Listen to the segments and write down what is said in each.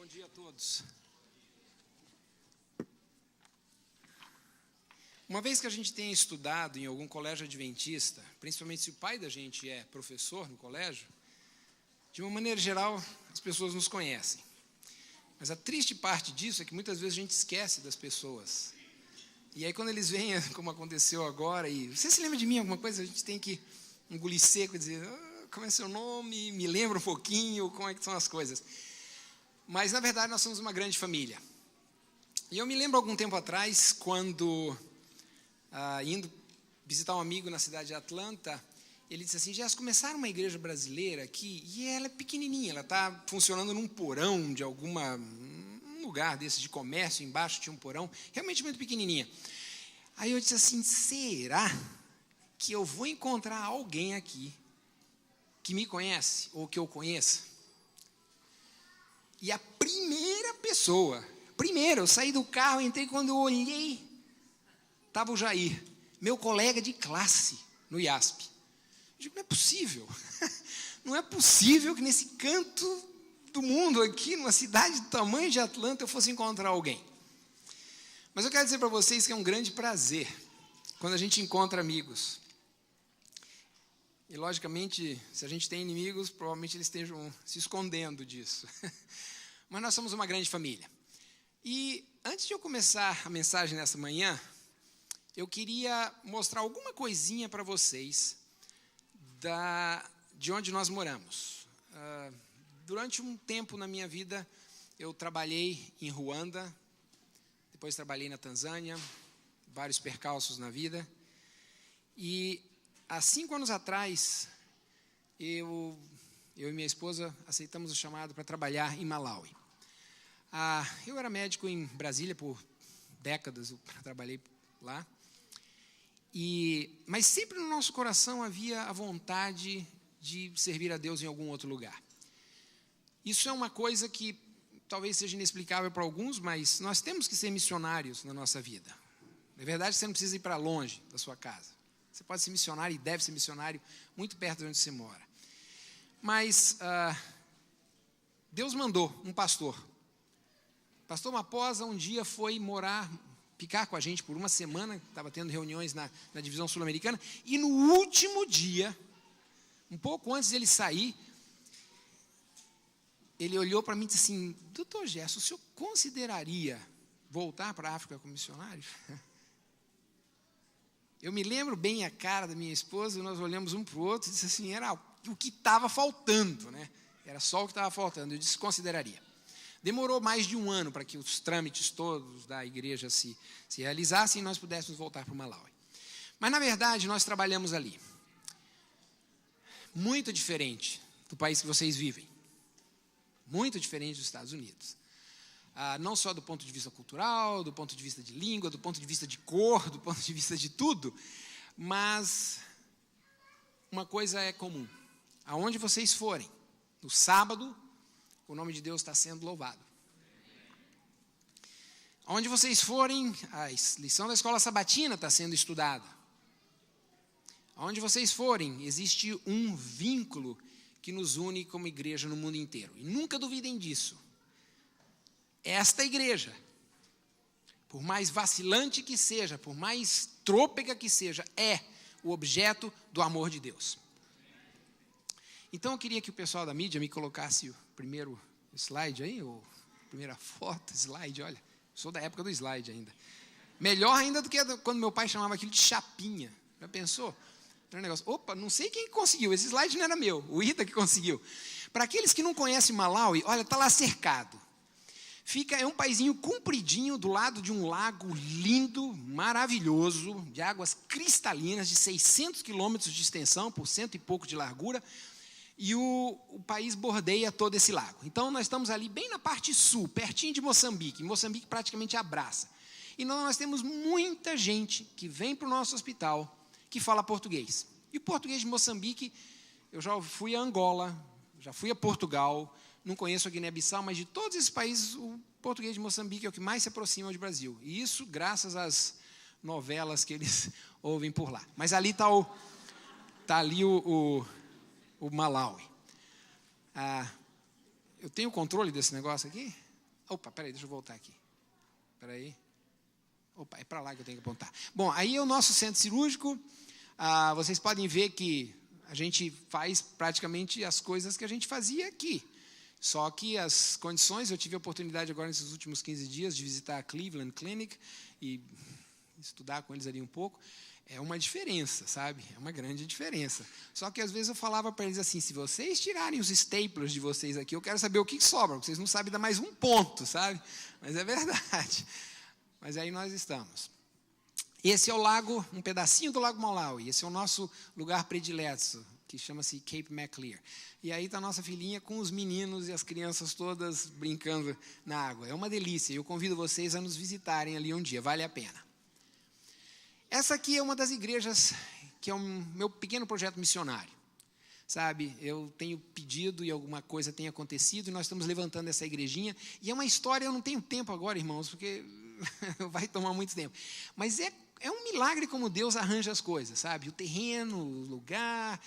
Bom dia a todos. Uma vez que a gente tenha estudado em algum colégio adventista, principalmente se o pai da gente é professor no colégio, de uma maneira geral, as pessoas nos conhecem. Mas a triste parte disso é que muitas vezes a gente esquece das pessoas. E aí quando eles vêm, como aconteceu agora, e você se lembra de mim alguma coisa, a gente tem que engolir seco e dizer, como é seu nome, me lembra um pouquinho, como é que são as coisas. Mas, na verdade, nós somos uma grande família. E eu me lembro algum tempo atrás, quando, indo visitar um amigo na cidade de Atlanta, ele disse assim, já começaram uma igreja brasileira aqui, e ela é pequenininha, ela está funcionando num porão de um lugar desses de comércio, embaixo tinha um porão, realmente muito pequenininha. Aí eu disse assim, será que eu vou encontrar alguém aqui que me conhece, ou que eu conheça? E a primeira pessoa, eu saí do carro, entrei, quando eu olhei, estava o Jair, meu colega de classe no IASP. Eu digo, não é possível, não é possível que nesse canto do mundo aqui, numa cidade do tamanho de Atlanta, eu fosse encontrar alguém. Mas eu quero dizer para vocês que é um grande prazer, quando a gente encontra amigos. E, logicamente, se a gente tem inimigos, provavelmente eles estejam se escondendo disso. Mas nós somos uma grande família. E, antes de eu começar a mensagem nessa manhã, eu queria mostrar alguma coisinha para vocês de onde nós moramos. Durante um tempo na minha vida, eu trabalhei em Ruanda, depois trabalhei na Tanzânia, vários percalços na vida. E há 5 anos atrás, eu e minha esposa aceitamos o chamado para trabalhar em Malawi. Eu era médico em Brasília por décadas, eu trabalhei lá. Mas sempre no nosso coração havia a vontade de servir a Deus em algum outro lugar. Isso é uma coisa que talvez seja inexplicável para alguns, mas nós temos que ser missionários na nossa vida. Na verdade, você não precisa ir para longe da sua casa. Você pode ser missionário e deve ser missionário muito perto de onde você mora. Mas Deus mandou um pastor. O pastor Maposa um dia foi ficar com a gente por uma semana, estava tendo reuniões na divisão sul-americana, e no último dia, um pouco antes dele sair, ele olhou para mim e disse assim, doutor Gerson, o senhor consideraria voltar para a África como missionário? Eu me lembro bem a cara da minha esposa, nós olhamos um para o outro e disse assim, era o que estava faltando, né? Era só o que estava faltando, eu disse, consideraria. Demorou mais de 1 ano para que os trâmites todos da igreja se realizassem e nós pudéssemos voltar para o Malawi. Mas, na verdade, nós trabalhamos ali. Muito diferente do país que vocês vivem. Muito diferente dos Estados Unidos. Não só do ponto de vista cultural, do ponto de vista de língua, do ponto de vista de cor, do ponto de vista de tudo, mas uma coisa é comum. Aonde vocês forem, no sábado, o nome de Deus está sendo louvado. Aonde vocês forem, a lição da escola sabatina está sendo estudada. Aonde vocês forem, existe um vínculo que nos une como igreja no mundo inteiro. E nunca duvidem disso. Esta igreja, por mais vacilante que seja, por mais trôpega que seja, é o objeto do amor de Deus. Então eu queria que o pessoal da mídia me colocasse o primeiro slide aí, ou a primeira foto, slide, olha, sou da época do slide ainda. Melhor ainda do que quando meu pai chamava aquilo de chapinha. Já pensou? Era um negócio, opa, não sei quem conseguiu, esse slide não era meu, o Ita que conseguiu. Para aqueles que não conhecem Malawi, olha, está lá cercado. É um paizinho compridinho do lado de um lago lindo, maravilhoso, de águas cristalinas, de 600 quilômetros de extensão, por 100 e pouco de largura, e o país bordeia todo esse lago. Então, nós estamos ali bem na parte sul, pertinho de Moçambique. Moçambique praticamente abraça. E nós temos muita gente que vem para o nosso hospital que fala português. E o português de Moçambique, eu já fui a Angola, já fui a Portugal, não conheço a Guiné-Bissau, mas de todos esses países, o português de Moçambique é o que mais se aproxima do Brasil. E isso graças às novelas que eles ouvem por lá. Mas ali está ali o Malawi. Eu tenho controle desse negócio aqui? Opa, peraí, deixa eu voltar aqui. Peraí. Opa, é para lá que eu tenho que apontar. Bom, aí é o nosso centro cirúrgico. Vocês podem ver que a gente faz praticamente as coisas que a gente fazia aqui. Só que as condições, eu tive a oportunidade agora nesses últimos 15 dias de visitar a Cleveland Clinic e estudar com eles ali um pouco. É uma diferença, sabe? É uma grande diferença. Só que às vezes eu falava para eles assim, se vocês tirarem os staplers de vocês aqui, eu quero saber o que sobra, porque vocês não sabem dar mais um ponto, sabe? Mas é verdade. Mas aí nós estamos. Esse é o lago, um pedacinho do Lago Malawi. Esse é o nosso lugar predileto, que chama-se Cape Maclear. E aí está a nossa filhinha com os meninos e as crianças todas brincando na água. É uma delícia. Eu convido vocês a nos visitarem ali um dia, vale a pena. Essa aqui é uma das igrejas que é um meu pequeno projeto missionário. Sabe, eu tenho pedido e alguma coisa tem acontecido e nós estamos levantando essa igrejinha. E é uma história, eu não tenho tempo agora, irmãos, porque vai tomar muito tempo. Mas é um milagre como Deus arranja as coisas, sabe? O terreno, o lugar,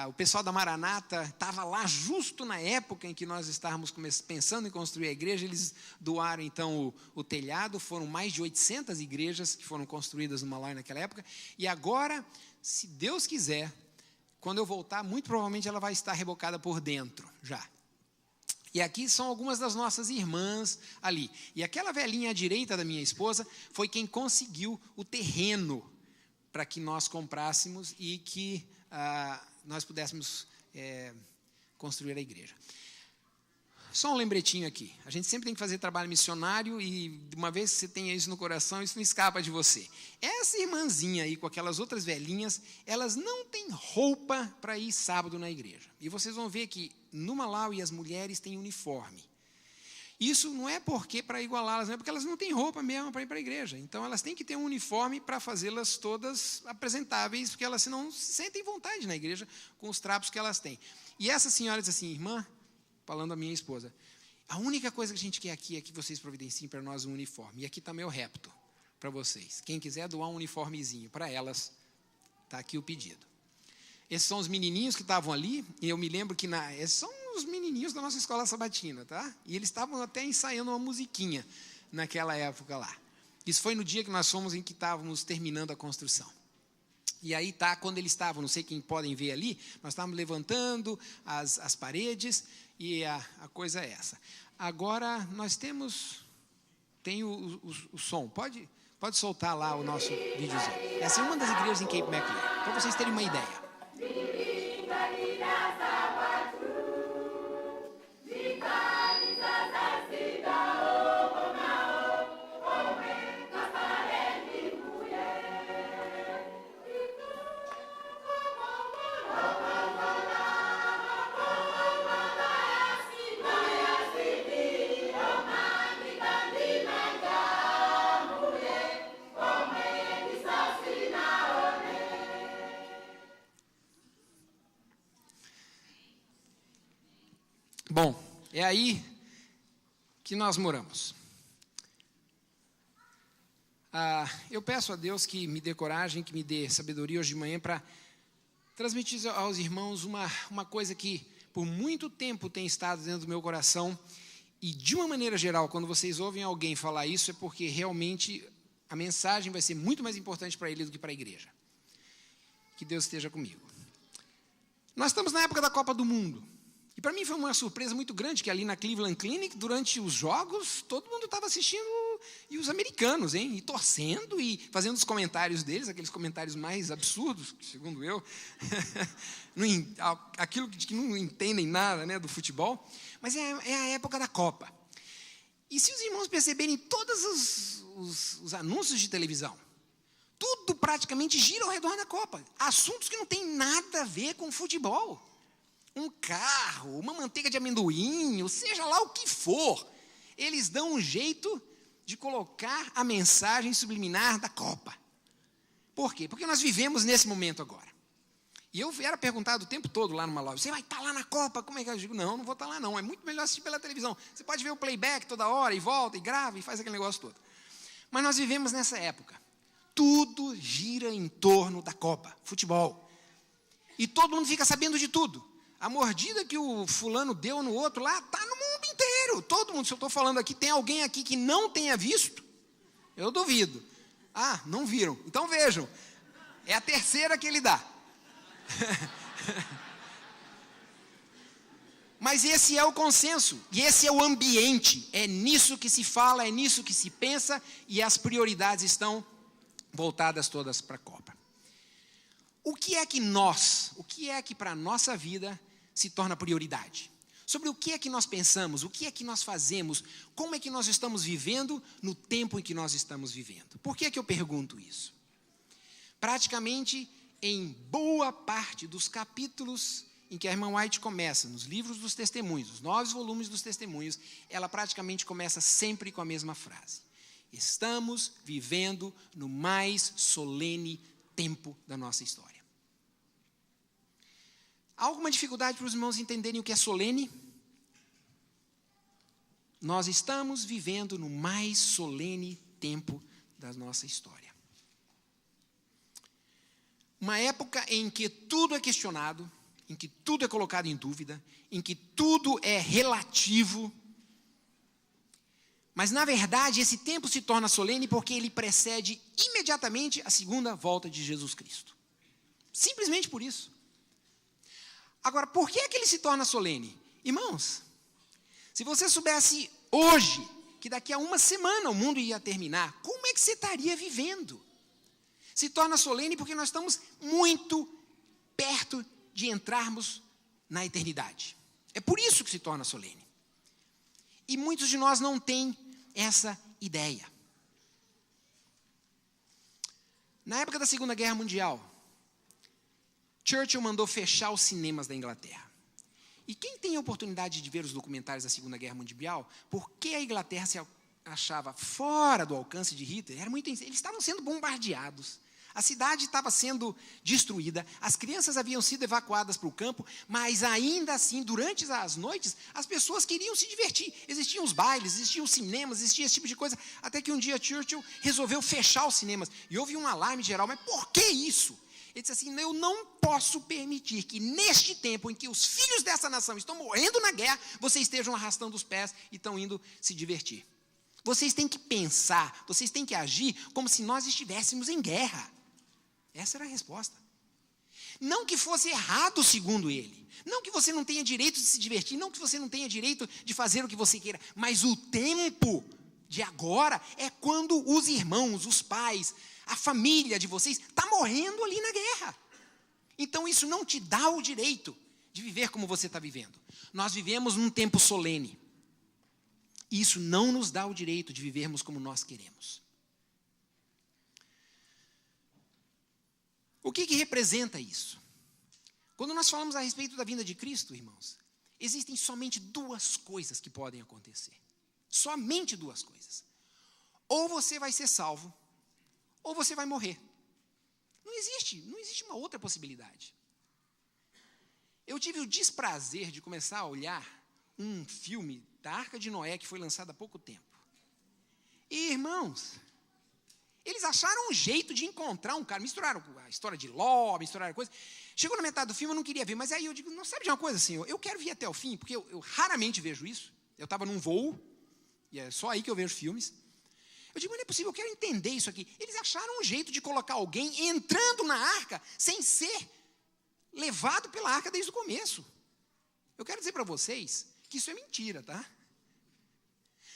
o pessoal da Maranata estava lá justo na época em que nós estávamos pensando em construir a igreja. Eles doaram, então, o telhado. Foram mais de 800 igrejas que foram construídas no Malawi naquela época. E agora, se Deus quiser, quando eu voltar, muito provavelmente ela vai estar rebocada por dentro já. E aqui são algumas das nossas irmãs ali. E aquela velhinha à direita da minha esposa foi quem conseguiu o terreno para que nós comprássemos e que nós pudéssemos construir a igreja. Só um lembretinho aqui. A gente sempre tem que fazer trabalho missionário e uma vez que você tenha isso no coração, isso não escapa de você. Essa irmãzinha aí com aquelas outras velhinhas, elas não têm roupa para ir sábado na igreja. E vocês vão ver que no Malawi as mulheres têm uniforme. Isso não é porque para igualá-las, não é porque elas não têm roupa mesmo para ir para a igreja. Então elas têm que ter um uniforme para fazê-las todas apresentáveis, porque elas senão se sentem vontade na igreja com os trapos que elas têm. E essa senhora diz assim, irmã, falando a minha esposa, a única coisa que a gente quer aqui é que vocês providenciem para nós um uniforme. E aqui está meu repto para vocês. Quem quiser doar um uniformezinho para elas, está aqui o pedido. Esses são os menininhos que estavam ali, e eu me lembro que esses são os menininhos da nossa escola sabatina, tá? E eles estavam até ensaiando uma musiquinha naquela época lá. Isso foi no dia que nós fomos em que estávamos terminando a construção. E aí tá, quando eles estavam, não sei quem podem ver ali, nós estávamos levantando as paredes, e a coisa é essa. Agora, nós tem o som. Pode soltar lá o nosso videozinho. Essa é uma das igrejas em Cape Maclear, para vocês terem uma ideia. Bom, é aí que nós moramos. Eu peço a Deus que me dê coragem, que me dê sabedoria hoje de manhã para transmitir aos irmãos uma coisa que por muito tempo tem estado dentro do meu coração e de uma maneira geral, quando vocês ouvem alguém falar isso, é porque realmente a mensagem vai ser muito mais importante para ele do que para a igreja. Que Deus esteja comigo. Nós estamos na época da Copa do Mundo. E para mim foi uma surpresa muito grande que ali na Cleveland Clinic, durante os jogos, todo mundo estava assistindo, e os americanos, hein? E torcendo e fazendo os comentários deles, aqueles comentários mais absurdos, segundo eu, aquilo que não entendem nada, né, do futebol. Mas é a época da Copa. E se os irmãos perceberem todos os anúncios de televisão, tudo praticamente gira ao redor da Copa. Assuntos que não têm nada a ver com futebol. Um carro, uma manteiga de amendoim, ou seja lá o que for, eles dão um jeito de colocar a mensagem subliminar da Copa. Por quê? Porque nós vivemos nesse momento agora. E eu era perguntado o tempo todo lá numa loja, você vai estar lá na Copa? Como é que eu digo? Não vou estar lá não, é muito melhor assistir pela televisão. Você pode ver o playback toda hora, e volta, e grava, e faz aquele negócio todo. Mas nós vivemos nessa época. Tudo gira em torno da Copa, futebol. E todo mundo fica sabendo de tudo. A mordida que o fulano deu no outro lá, está no mundo inteiro. todo mundo. Se eu estou falando aqui, tem alguém aqui que não tenha visto? Eu duvido. Ah, não viram. Então vejam. É a terceira que ele dá. Mas esse é o consenso, e esse é o ambiente, é nisso que se fala, é nisso que se pensa, e as prioridades estão voltadas todas para a Copa. O que é que para a nossa vida se torna prioridade? Sobre o que é que nós pensamos, o que é que nós fazemos, como é que nós estamos vivendo no tempo em que nós estamos vivendo? Por que é que eu pergunto isso? Praticamente em boa parte dos capítulos em que a irmã White começa, nos livros dos testemunhos, os 9 volumes dos testemunhos, ela praticamente começa sempre com a mesma frase. Estamos vivendo no mais solene tempo da nossa história. Há alguma dificuldade para os irmãos entenderem o que é solene? Nós estamos vivendo no mais solene tempo da nossa história. Uma época em que tudo é questionado, em que tudo é colocado em dúvida, em que tudo é relativo. Mas, na verdade, esse tempo se torna solene porque ele precede imediatamente a segunda volta de Jesus Cristo. Simplesmente por isso. Agora, por que é que ele se torna solene? Irmãos, se você soubesse hoje que daqui a uma semana o mundo ia terminar, como é que você estaria vivendo? Se torna solene porque nós estamos muito perto de entrarmos na eternidade. É por isso que se torna solene. E muitos de nós não têm essa ideia. Na época da Segunda Guerra Mundial, Churchill mandou fechar os cinemas da Inglaterra. E quem tem a oportunidade de ver os documentários da Segunda Guerra Mundial, por que a Inglaterra se achava fora do alcance de Hitler? Eles estavam sendo bombardeados. A cidade estava sendo destruída, as crianças haviam sido evacuadas para o campo, mas ainda assim, durante as noites, as pessoas queriam se divertir. Existiam os bailes, existiam os cinemas, existia esse tipo de coisa, até que um dia Churchill resolveu fechar os cinemas. E houve um alarme geral, mas por que isso? Ele disse assim, eu não posso permitir que neste tempo em que os filhos dessa nação estão morrendo na guerra, vocês estejam arrastando os pés e estão indo se divertir. Vocês têm que pensar, vocês têm que agir como se nós estivéssemos em guerra. Essa era a resposta. Não que fosse errado segundo ele. Não que você não tenha direito de se divertir. Não que você não tenha direito de fazer o que você queira. Mas o tempo de agora é quando os irmãos, os pais, a família de vocês está morrendo ali na guerra. Então isso não te dá o direito de viver como você está vivendo. Nós vivemos num tempo solene. Isso não nos dá o direito de vivermos como nós queremos. O que representa isso? Quando nós falamos a respeito da vinda de Cristo, irmãos, existem somente 2 coisas que podem acontecer. Somente 2 coisas. Ou você vai ser salvo, ou você vai morrer. Não existe uma outra possibilidade. Eu tive o desprazer de começar a olhar um filme da Arca de Noé que foi lançado há pouco tempo. E, irmãos, eles acharam um jeito de encontrar um cara. Misturaram a história de Ló, misturaram coisa. Chegou na metade do filme, eu não queria ver. Mas aí eu digo, não sabe de uma coisa, senhor? Eu quero vir até o fim, porque eu raramente vejo isso. Eu estava num voo, e é só aí que eu vejo filmes. Eu digo, mas não é possível, eu quero entender isso aqui. Eles acharam um jeito de colocar alguém entrando na arca, sem ser levado pela arca desde o começo. Eu quero dizer para vocês que isso é mentira, tá?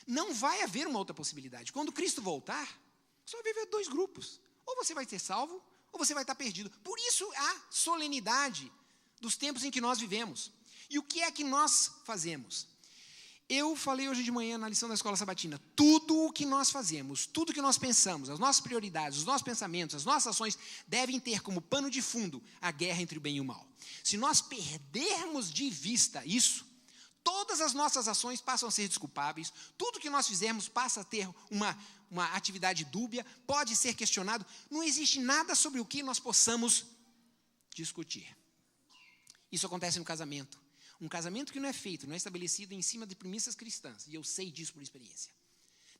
Não vai haver uma outra possibilidade. Quando Cristo voltar, só vai haver 2 grupos. Ou você vai ser salvo, ou você vai estar perdido. Por isso a solenidade dos tempos em que nós vivemos. E o que é que nós fazemos? Eu falei hoje de manhã na lição da Escola Sabatina, tudo o que nós fazemos, tudo o que nós pensamos, as nossas prioridades, os nossos pensamentos, as nossas ações, devem ter como pano de fundo a guerra entre o bem e o mal. Se nós perdermos de vista isso, todas as nossas ações passam a ser desculpáveis, tudo que nós fizermos passa a ter uma atividade dúbia, pode ser questionado, não existe nada sobre o que nós possamos discutir. Isso acontece no casamento. Um casamento que não é feito, não é estabelecido em cima de premissas cristãs, e eu sei disso por experiência,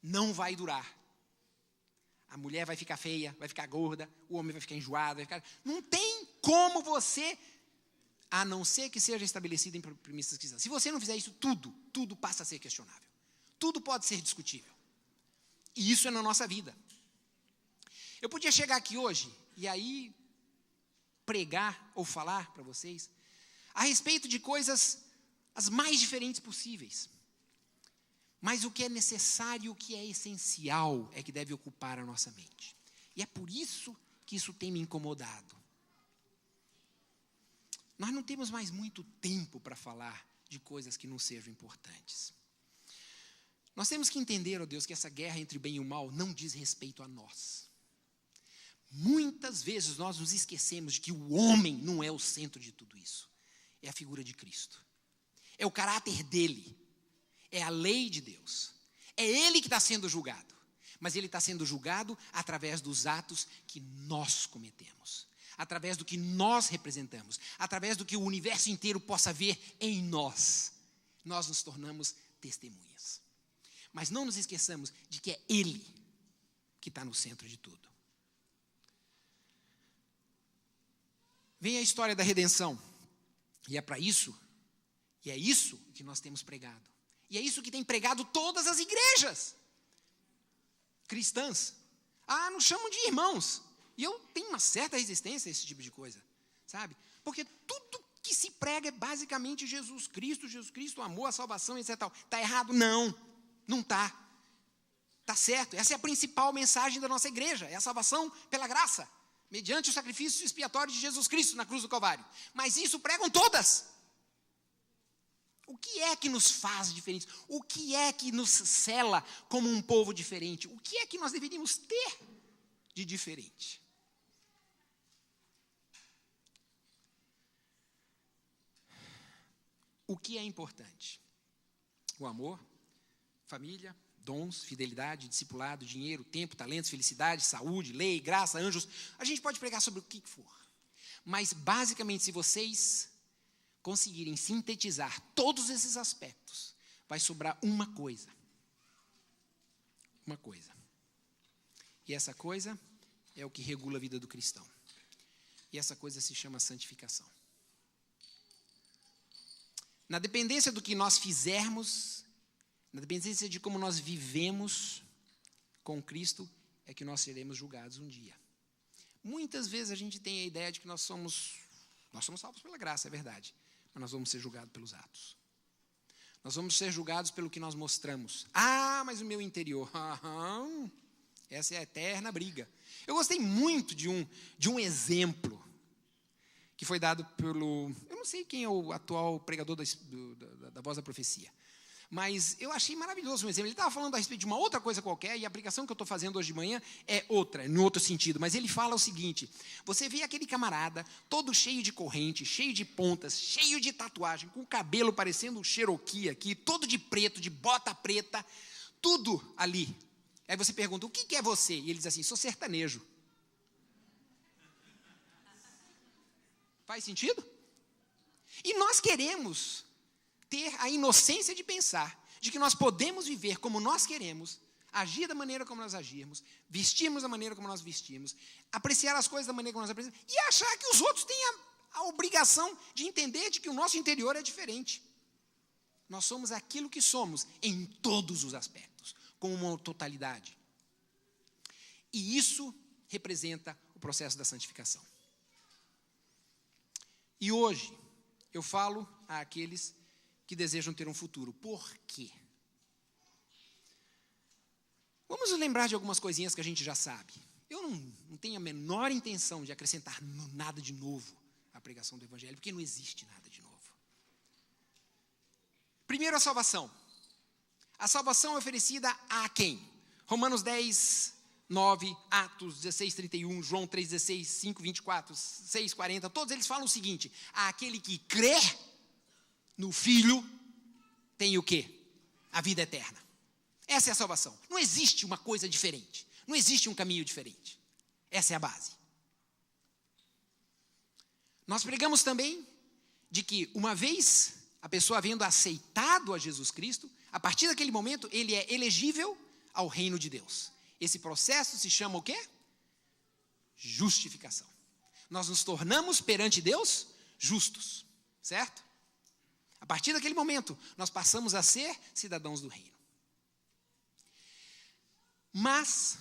não vai durar. A mulher vai ficar feia, vai ficar gorda, o homem vai ficar enjoado, não tem como você, a não ser que seja estabelecido em premissas cristãs. Se você não fizer isso, tudo passa a ser questionável. Tudo pode ser discutível. E isso é na nossa vida. Eu podia chegar aqui hoje e aí pregar ou falar para vocês a respeito de coisas as mais diferentes possíveis. Mas o que é necessário, o que é essencial é que deve ocupar a nossa mente. E é por isso que isso tem me incomodado. Nós não temos mais muito tempo para falar de coisas que não sejam importantes. Nós temos que entender, ó Deus, que essa guerra entre o bem e o mal não diz respeito a nós. Muitas vezes nós nos esquecemos de que o homem não é o centro de tudo isso. É a figura de Cristo. É o caráter dele. É a lei de Deus. É ele que está sendo julgado. Mas ele está sendo julgado através dos atos que nós cometemos. Através do que nós representamos. Através do que o universo inteiro possa ver em nós. Nós nos tornamos testemunhas. Mas não nos esqueçamos de que é ele que está no centro de tudo. Vem a história da redenção. E é para isso, e é isso que nós temos pregado. E é isso que tem pregado todas as igrejas cristãs. Nos chamam de irmãos. E eu tenho uma certa resistência a esse tipo de coisa, sabe? Porque tudo que se prega é basicamente Jesus Cristo, o amor, a salvação, etc. Está errado? Não está. Está certo. Essa é a principal mensagem da nossa igreja. É a salvação pela graça, mediante o sacrifício expiatório de Jesus Cristo na cruz do Calvário. Mas isso pregam todas. O que é que nos faz diferentes? O que é que nos sela como um povo diferente? O que é que nós deveríamos ter de diferente? O que é importante? O amor, família, dons, fidelidade, discipulado, dinheiro, tempo, talentos, felicidade, saúde, lei, graça, anjos. A gente pode pregar sobre o que for. Mas, basicamente, se vocês conseguirem sintetizar todos esses aspectos, vai sobrar uma coisa. Uma coisa. E essa coisa é o que regula a vida do cristão. E essa coisa se chama santificação. Na dependência do que nós fizermos, na dependência de como nós vivemos com Cristo, é que nós seremos julgados um dia. Muitas vezes a gente tem a ideia de que nós somos salvos pela graça, é verdade. Mas nós vamos ser julgados pelos atos. Nós vamos ser julgados pelo que nós mostramos. Mas o meu interior. Essa é a eterna briga. Eu gostei muito de um exemplo que foi dado pelo... Eu não sei quem é o atual pregador da Voz da Profecia. Mas eu achei maravilhoso um exemplo. Ele estava falando a respeito de uma outra coisa qualquer, e a aplicação que eu estou fazendo hoje de manhã é outra, no outro sentido. Mas ele fala o seguinte: você vê aquele camarada todo cheio de corrente, cheio de pontas, cheio de tatuagem, com o cabelo parecendo um Cherokee aqui, todo de preto, de bota preta, tudo ali. Aí você pergunta, o que é você? E ele diz assim, sou sertanejo. Faz sentido? E nós queremos ter a inocência de pensar de que nós podemos viver como nós queremos, agir da maneira como nós agirmos, vestirmos da maneira como nós vestimos, apreciar as coisas da maneira como nós apreciamos, e achar que os outros têm a obrigação de entender de que o nosso interior é diferente. Nós somos aquilo que somos em todos os aspectos, com uma totalidade. E isso representa o processo da santificação. E hoje eu falo àqueles que desejam ter um futuro. Por quê? Vamos nos lembrar de algumas coisinhas que a gente já sabe. Eu não tenho a menor intenção de acrescentar nada de novo à pregação do Evangelho, porque não existe nada de novo. Primeiro, a salvação. A salvação é oferecida a quem? Romanos 10, 9, Atos 16, 31, João 3, 16, 5, 24, 6, 40. Todos eles falam o seguinte: aquele que crê no Filho tem o quê? A vida eterna. Essa é a salvação. Não existe uma coisa diferente. Não existe um caminho diferente. Essa é a base. Nós pregamos também de que, uma vez a pessoa havendo aceitado a Jesus Cristo, a partir daquele momento ele é elegível ao reino de Deus. Esse processo se chama o quê? Justificação. Nós nos tornamos perante Deus justos, certo? A partir daquele momento, nós passamos a ser cidadãos do reino. Mas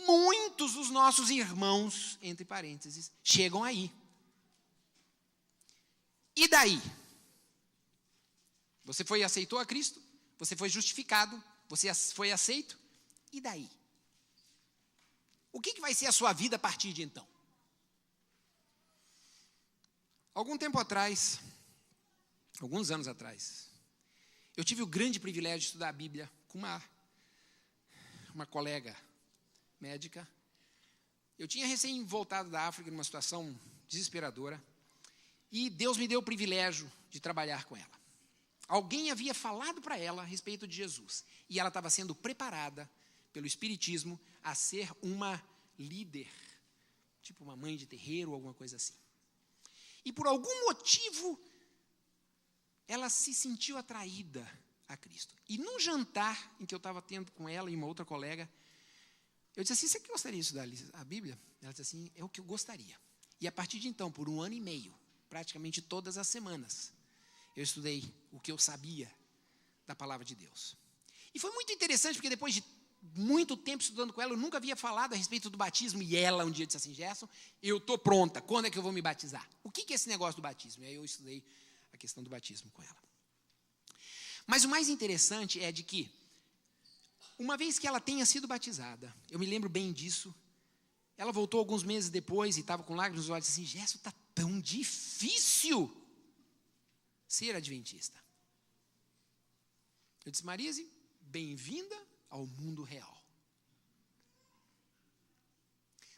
muitos dos nossos irmãos, entre parênteses, chegam aí. E daí? Você foi e aceitou a Cristo? Você foi justificado? Você foi aceito? E daí? O que vai ser a sua vida a partir de então? Alguns anos atrás, eu tive o grande privilégio de estudar a Bíblia com uma colega médica. Eu tinha recém voltado da África numa situação desesperadora e Deus me deu o privilégio de trabalhar com ela. Alguém havia falado para ela a respeito de Jesus e ela estava sendo preparada pelo Espiritismo a ser uma líder, tipo uma mãe de terreiro ou alguma coisa assim. E por algum motivo, ela se sentiu atraída a Cristo. E num jantar em que eu estava tendo com ela e uma outra colega, eu disse assim, você que gostaria de estudar a Bíblia? Ela disse assim, é o que eu gostaria. E a partir de então, por 1 ano e meio, praticamente todas as semanas, eu estudei o que eu sabia da palavra de Deus. E foi muito interessante, porque depois de muito tempo estudando com ela, eu nunca havia falado a respeito do batismo, e ela um dia disse assim, Gerson, eu estou pronta, quando é que eu vou me batizar? O que é esse negócio do batismo? E aí eu estudei a questão do batismo com ela. Mas o mais interessante é de que, uma vez que ela tenha sido batizada, eu me lembro bem disso, ela voltou alguns meses depois e estava com lágrimas nos olhos e disse assim, Gerson, está tão difícil ser adventista. Eu disse, Marise, bem-vinda ao mundo real.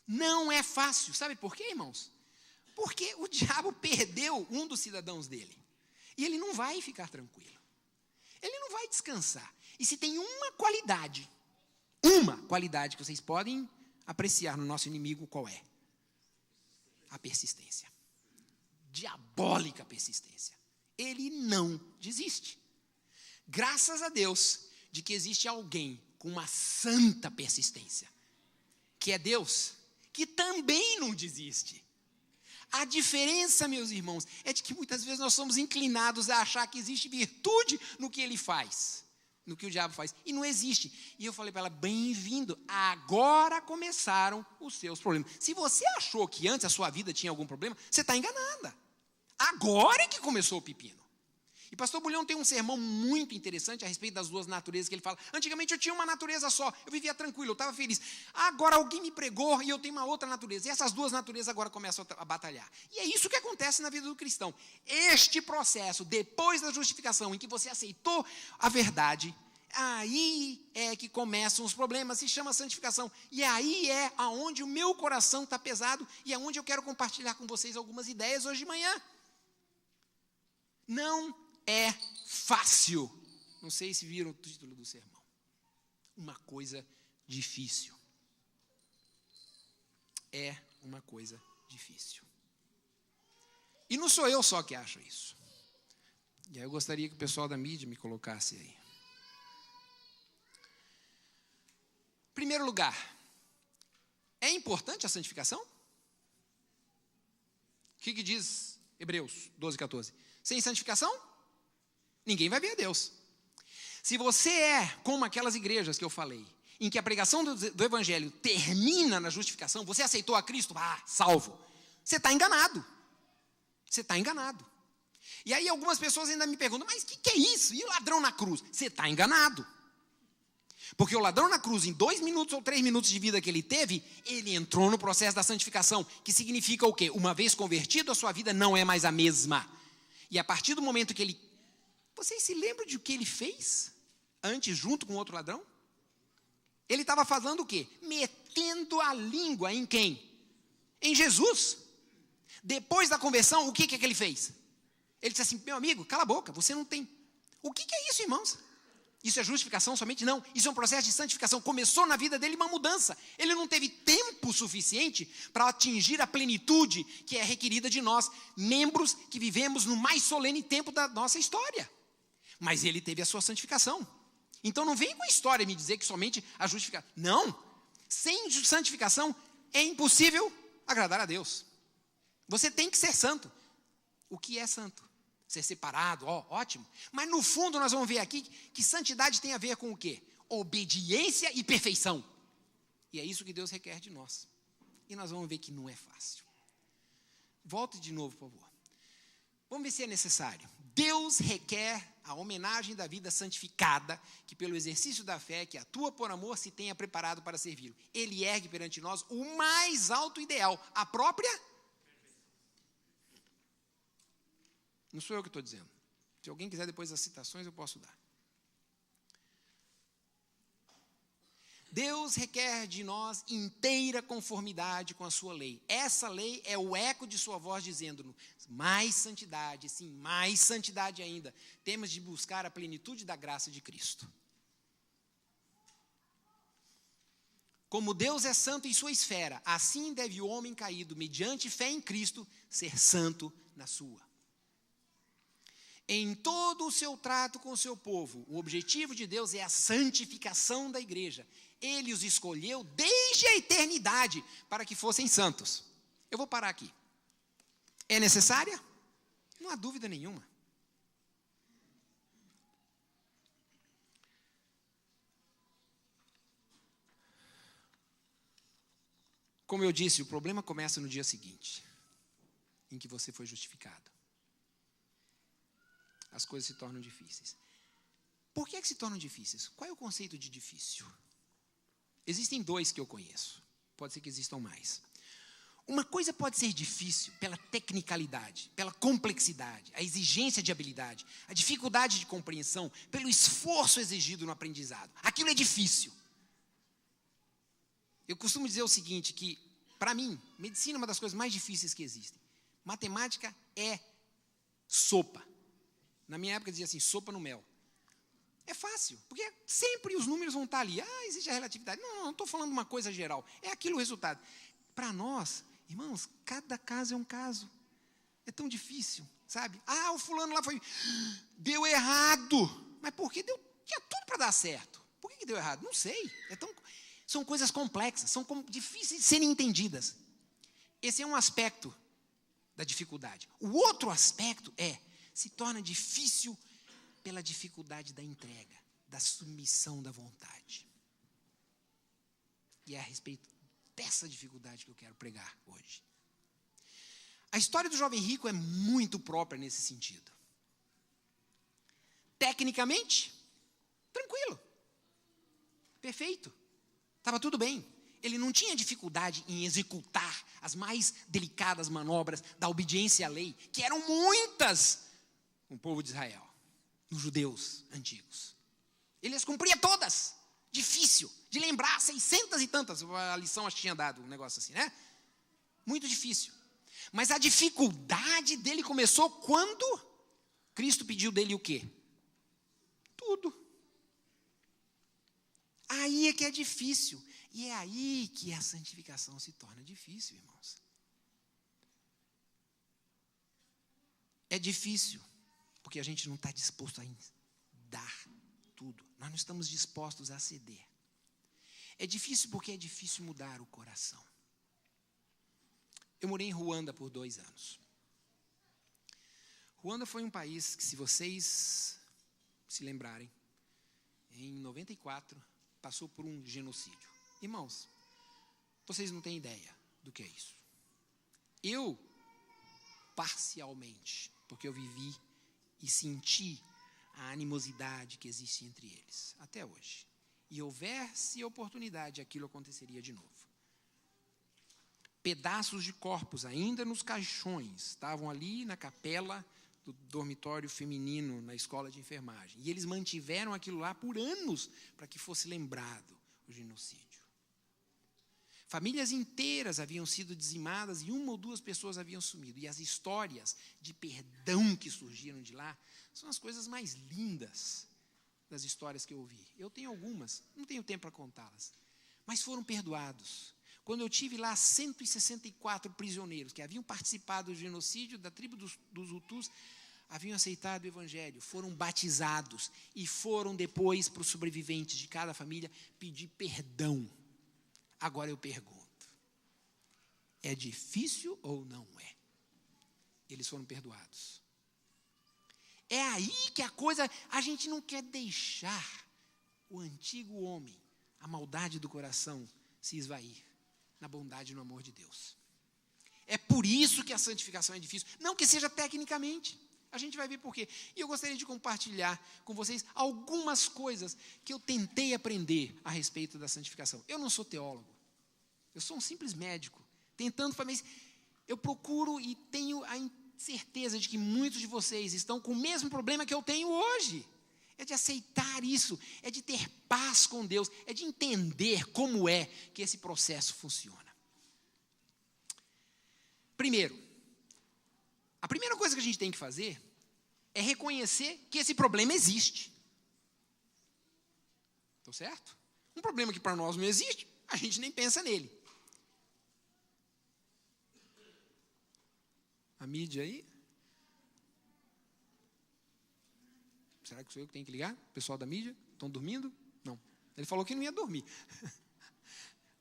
Não é fácil, sabe por quê, irmãos? Porque o diabo perdeu um dos cidadãos dele. E ele não vai ficar tranquilo. Ele não vai descansar. E se tem uma qualidade que vocês podem apreciar no nosso inimigo, qual é? A persistência. Diabólica persistência. Ele não desiste. Graças a Deus de que existe alguém com uma santa persistência, que é Deus, que também não desiste. A diferença, meus irmãos, é de que muitas vezes nós somos inclinados a achar que existe virtude no que ele faz, no que o diabo faz, e não existe. E eu falei para ela, bem-vindo, agora começaram os seus problemas. Se você achou que antes a sua vida tinha algum problema, você está enganada. Agora é que começou o pepino. E pastor Bulhão tem um sermão muito interessante a respeito das duas naturezas que ele fala. Antigamente eu tinha uma natureza só, eu vivia tranquilo, eu estava feliz. Agora alguém me pregou e eu tenho uma outra natureza. E essas duas naturezas agora começam a batalhar. E é isso que acontece na vida do cristão. Este processo, depois da justificação, em que você aceitou a verdade, aí é que começam os problemas, se chama santificação. E aí é aonde o meu coração está pesado e é onde eu quero compartilhar com vocês algumas ideias hoje de manhã. Não é fácil. Não sei se viram o título do sermão. Uma coisa difícil. É uma coisa difícil. E não sou eu só que acho isso. E aí eu gostaria que o pessoal da mídia me colocasse aí. Em primeiro lugar, é importante a santificação? O que diz Hebreus 12:14? Sem santificação, ninguém vai ver a Deus. Se você é como aquelas igrejas que eu falei, em que a pregação do evangelho termina na justificação, você aceitou a Cristo, salvo. Você está enganado. Você está enganado. E aí algumas pessoas ainda me perguntam, mas o que é isso? E o ladrão na cruz? Você está enganado. Porque o ladrão na cruz, em 2 minutos ou 3 minutos de vida que ele teve, ele entrou no processo da santificação, que significa o quê? Uma vez convertido, a sua vida não é mais a mesma. E a partir do momento que ele... Vocês se lembram de o que ele fez antes, junto com outro ladrão? Ele estava falando o quê? Metendo a língua em quem? Em Jesus. Depois da conversão, o que é que ele fez? Ele disse assim, meu amigo, cala a boca, você não tem... O que é isso, irmãos? Isso é justificação somente? Não. Isso é um processo de santificação. Começou na vida dele uma mudança. Ele não teve tempo suficiente para atingir a plenitude que é requerida de nós, membros que vivemos no mais solene tempo da nossa história. Mas ele teve a sua santificação. Então não vem com a história me dizer que somente a justificação. Não. Sem santificação é impossível agradar a Deus. Você tem que ser santo. O que é santo? Ser separado, ótimo. Mas no fundo nós vamos ver aqui que santidade tem a ver com o quê? obediência e perfeição. E é isso que Deus requer de nós. E nós vamos ver que não é fácil. Volte de novo, por favor. Vamos ver se é necessário. Deus requer a homenagem da vida santificada, que pelo exercício da fé, que atua por amor, se tenha preparado para servi-lo. Ele ergue perante nós o mais alto ideal, a própria... Não sou eu que estou dizendo. Se alguém quiser depois as citações, eu posso dar. Deus requer de nós inteira conformidade com a sua lei. Essa lei é o eco de sua voz dizendo-nos mais santidade, sim, mais santidade ainda. Temos de buscar a plenitude da graça de Cristo. Como Deus é santo em sua esfera, assim deve o homem caído, mediante fé em Cristo, ser santo na sua. Em todo o seu trato com o seu povo, o objetivo de Deus é a santificação da igreja. Ele os escolheu desde a eternidade para que fossem santos. Eu vou parar aqui. É necessária? Não há dúvida nenhuma. Como eu disse, o problema começa no dia seguinte, em que você foi justificado. As coisas se tornam difíceis. Por que se tornam difíceis? Qual é o conceito de difícil? Existem dois que eu conheço. Pode ser que existam mais. Uma coisa pode ser difícil pela tecnicalidade, pela complexidade, a exigência de habilidade, a dificuldade de compreensão, pelo esforço exigido no aprendizado. Aquilo é difícil. Eu costumo dizer o seguinte, que, para mim, medicina é uma das coisas mais difíceis que existem. Matemática é sopa. Na minha época dizia assim, sopa no mel. É fácil, porque sempre os números vão estar ali. Existe a relatividade. Não estou falando uma coisa geral. É aquilo o resultado. Para nós, irmãos, cada caso é um caso. É tão difícil, sabe? O fulano lá deu errado. Mas por que deu? Tinha tudo para dar certo. Por que deu errado? Não sei. São coisas complexas, são difíceis de serem entendidas. Esse é um aspecto da dificuldade. O outro aspecto se torna difícil pela dificuldade da entrega, da submissão da vontade. E é a respeito dessa dificuldade que eu quero pregar hoje. A história do jovem rico é muito própria nesse sentido. Tecnicamente, tranquilo, perfeito, estava tudo bem. Ele não tinha dificuldade em executar as mais delicadas manobras da obediência à lei, que eram muitas no povo de Israel, nos judeus antigos. Ele as cumpria todas. Difícil de lembrar, 600 e tantas. A lição acho que tinha dado um negócio assim, né? Muito difícil. Mas a dificuldade dele começou quando Cristo pediu dele o quê? Tudo. Aí é que é difícil. E é aí que a santificação se torna difícil, irmãos. É difícil, porque a gente não está disposto a dar tudo. Nós não estamos dispostos a ceder. É difícil porque é difícil mudar o coração. Eu morei em Ruanda por 2 anos. Ruanda foi um país que, se vocês se lembrarem, em 94, passou por um genocídio. Irmãos, vocês não têm ideia do que é isso. Eu, parcialmente, porque eu vivi e senti a animosidade que existe entre eles, até hoje. E houvesse oportunidade, aquilo aconteceria de novo. Pedaços de corpos, ainda nos caixões, estavam ali na capela do dormitório feminino, na escola de enfermagem. E eles mantiveram aquilo lá por anos, para que fosse lembrado o genocídio. Famílias inteiras haviam sido dizimadas e 1 ou 2 pessoas haviam sumido. E as histórias de perdão que surgiram de lá são as coisas mais lindas das histórias que eu ouvi. Eu tenho algumas, não tenho tempo para contá-las, mas foram perdoados. Quando eu tive lá 164 prisioneiros que haviam participado do genocídio da tribo dos Hutus, haviam aceitado o evangelho, foram batizados e foram depois para os sobreviventes de cada família pedir perdão. Agora eu pergunto, é difícil ou não é? Eles foram perdoados. É aí que a gente não quer deixar o antigo homem, a maldade do coração, se esvair na bondade e no amor de Deus. É por isso que a santificação é difícil. Não que seja tecnicamente. A gente vai ver por quê. E eu gostaria de compartilhar com vocês algumas coisas que eu tentei aprender a respeito da santificação. Eu não sou teólogo. Eu sou um simples médico. Tentando fazer, mas eu procuro e tenho a certeza de que muitos de vocês estão com o mesmo problema que eu tenho hoje. É de aceitar isso, é de ter paz com Deus, é de entender como é que esse processo funciona. Primeiro, a primeira coisa que a gente tem que fazer é reconhecer que esse problema existe. Estou certo? Um problema que para nós não existe, a gente nem pensa nele. A mídia aí? Será que sou eu que tenho que ligar? O pessoal da mídia? Estão dormindo? Não. Ele falou que não ia dormir.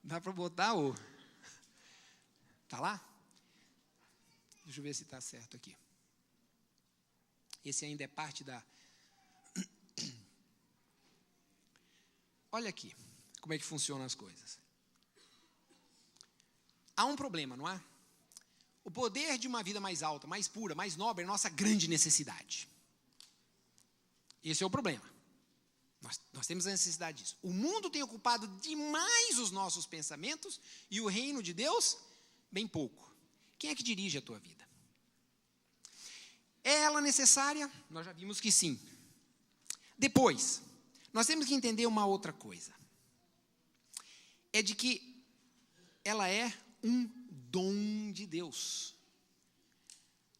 Dá para botar o... Está lá? Deixa eu ver se está certo aqui. Esse ainda é parte da... Olha aqui, como é que funcionam as coisas. Há um problema, não há? O poder de uma vida mais alta, mais pura, mais nobre é nossa grande necessidade. Esse é o problema. Nós temos a necessidade disso. O mundo tem ocupado demais os nossos pensamentos e o reino de Deus, bem pouco. Quem é que dirige a tua vida? É ela necessária? Nós já vimos que sim. Depois, nós temos que entender uma outra coisa. É de que ela é um dom de Deus.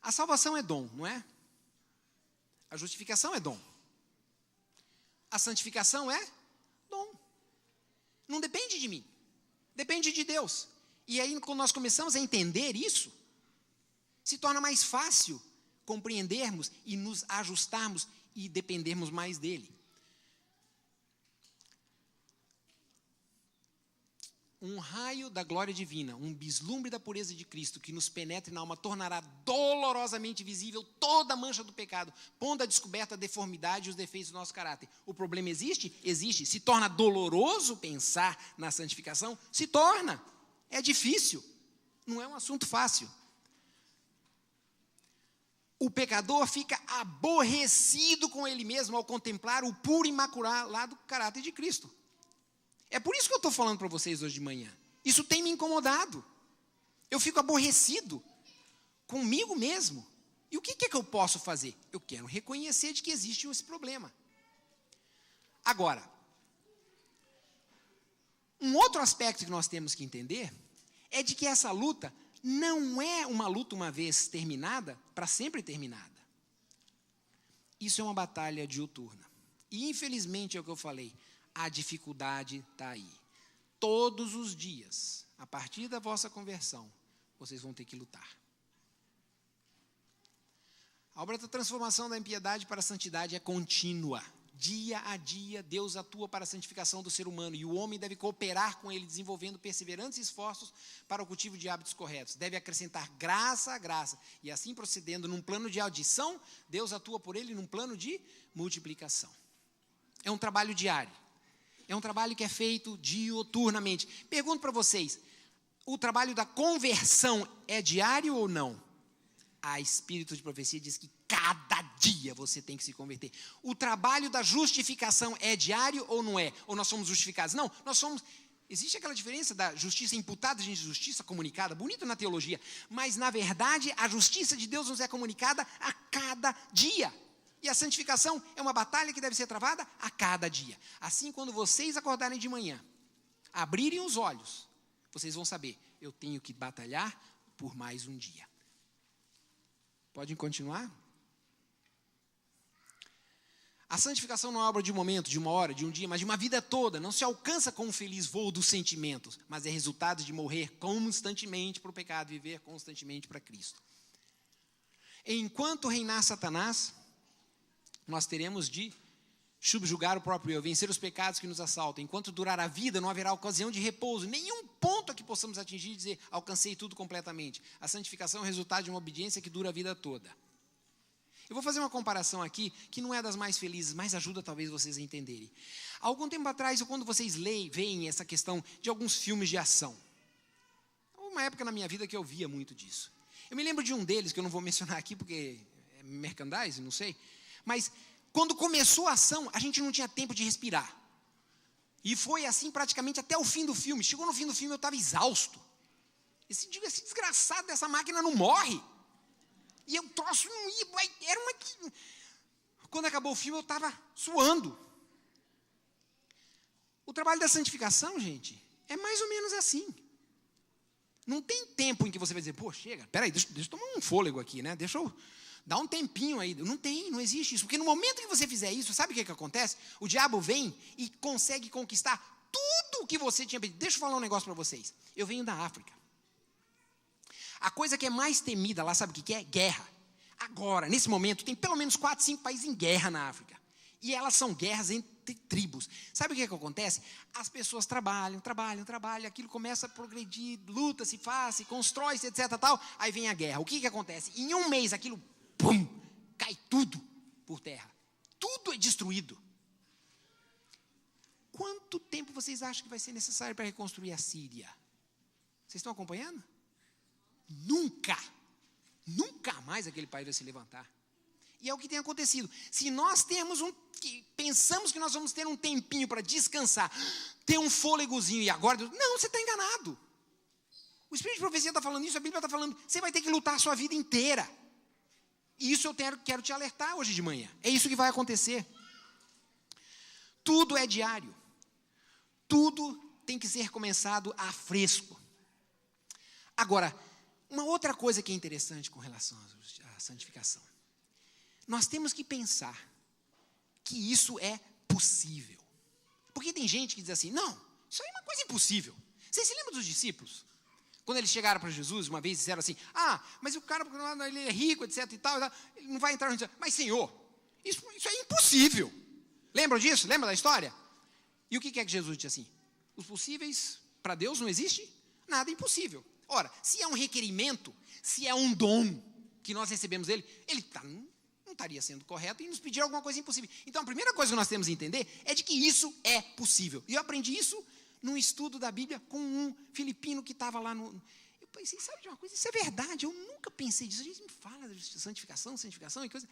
A salvação é dom, não é? A justificação é dom. A santificação é dom. Não depende de mim. Depende de Deus. E aí, quando nós começamos a entender isso, se torna mais fácil compreendermos e nos ajustarmos e dependermos mais dele. Um raio da glória divina, um vislumbre da pureza de Cristo que nos penetre na alma, tornará dolorosamente visível toda a mancha do pecado, pondo à descoberta a deformidade e os defeitos do nosso caráter. O problema existe? Existe. Se torna doloroso pensar na santificação? Se torna. É difícil. Não é um assunto fácil. O pecador fica aborrecido com ele mesmo ao contemplar o puro e imaculado caráter de Cristo. É por isso que eu estou falando para vocês hoje de manhã. Isso tem me incomodado. Eu fico aborrecido comigo mesmo. E o que é que eu posso fazer? Eu quero reconhecer de que existe esse problema. Agora, um outro aspecto que nós temos que entender é de que essa luta não é uma luta uma vez terminada, para sempre terminada. Isso é uma batalha diuturna. E infelizmente é o que eu falei. A dificuldade está aí. Todos os dias, a partir da vossa conversão, vocês vão ter que lutar. A obra da transformação da impiedade para a santidade é contínua. Dia a dia, Deus atua para a santificação do ser humano e o homem deve cooperar com ele, desenvolvendo perseverantes esforços para o cultivo de hábitos corretos. Deve acrescentar graça a graça e assim procedendo num plano de adição, Deus atua por ele num plano de multiplicação. É um trabalho diário. É um trabalho que é feito diuturnamente. Pergunto para vocês, o trabalho da conversão é diário ou não? A Espírito de Profecia diz que cada dia você tem que se converter. O trabalho da justificação é diário ou não é? Ou nós somos justificados? Não, nós somos... Existe aquela diferença da justiça imputada de justiça comunicada, bonito na teologia, mas na verdade a justiça de Deus nos é comunicada a cada dia. E a santificação é uma batalha que deve ser travada a cada dia. Assim, quando vocês acordarem de manhã, abrirem os olhos, vocês vão saber, eu tenho que batalhar por mais um dia. Podem continuar? A santificação não é obra de um momento, de uma hora, de um dia, mas de uma vida toda. Não se alcança com um feliz voo dos sentimentos, mas é resultado de morrer constantemente para o pecado e viver constantemente para Cristo. Enquanto reinar Satanás, nós teremos de subjugar o próprio eu, vencer os pecados que nos assaltam. Enquanto durar a vida, não haverá ocasião de repouso, nenhum ponto a que possamos atingir e dizer, alcancei tudo completamente. A santificação é o resultado de uma obediência que dura a vida toda. Eu vou fazer uma comparação aqui, que não é das mais felizes, mas ajuda talvez vocês a entenderem. Há algum tempo atrás, quando vocês veem essa questão de alguns filmes de ação, uma época na minha vida que eu via muito disso. Eu me lembro de um deles, que eu não vou mencionar aqui, porque é merchandising, não sei, mas quando começou a ação, a gente não tinha tempo de respirar. E foi assim praticamente até o fim do filme. Chegou no fim do filme, eu estava exausto. Esse desgraçado dessa máquina não morre. E eu troço não ia. Era uma... Quando acabou o filme, eu estava suando. O trabalho da santificação, gente, é mais ou menos assim. Não tem tempo em que você vai dizer, pô, chega, peraí, deixa eu tomar um fôlego aqui, né? Deixa eu dar um tempinho aí. Não existe isso. Porque no momento que você fizer isso, sabe o que acontece? O diabo vem e consegue conquistar tudo o que você tinha pedido. Deixa eu falar um negócio para vocês. Eu venho da África. A coisa que é mais temida lá, sabe o que é? Guerra. Agora, nesse momento, tem pelo menos 4, 5 países em guerra na África. E elas são guerras entre tribos. Sabe o que acontece? As pessoas trabalham, aquilo começa a progredir, luta-se, faz-se, constrói-se, etc. Tal, aí vem a guerra. O que acontece? Em um mês, aquilo, pum, cai tudo por terra. Tudo é destruído. Quanto tempo vocês acham que vai ser necessário para reconstruir a Síria? Vocês estão acompanhando? Nunca mais aquele país vai se levantar. E é o que tem acontecido. Se nós pensamos que nós vamos ter um tempinho para descansar, ter um fôlegozinho e agora... Não, você está enganado. O Espírito de Profecia está falando isso, a Bíblia está falando, você vai ter que lutar a sua vida inteira. E isso eu quero te alertar hoje de manhã. É isso que vai acontecer. Tudo é diário. Tudo tem que ser começado a fresco. Agora, uma outra coisa que é interessante com relação à santificação. Nós temos que pensar que isso é possível. Porque tem gente que diz assim, não, isso aí é uma coisa impossível. Vocês se lembram dos discípulos? Quando eles chegaram para Jesus, uma vez disseram assim, mas o cara, ele é rico, etc e tal, ele não vai entrar no céu. Mas Senhor, isso é impossível. Lembram disso? Lembra da história? E o que é que Jesus disse assim? Os possíveis, para Deus não existe nada impossível. Ora, se é um requerimento, se é um dom que nós recebemos dele, ele não estaria sendo correto em nos pedir alguma coisa impossível. Então, a primeira coisa que nós temos que entender é de que isso é possível. E eu aprendi isso num estudo da Bíblia com um filipino que estava lá no... Eu pensei, sabe de uma coisa? Isso é verdade, eu nunca pensei disso. A gente me fala de santificação e coisa...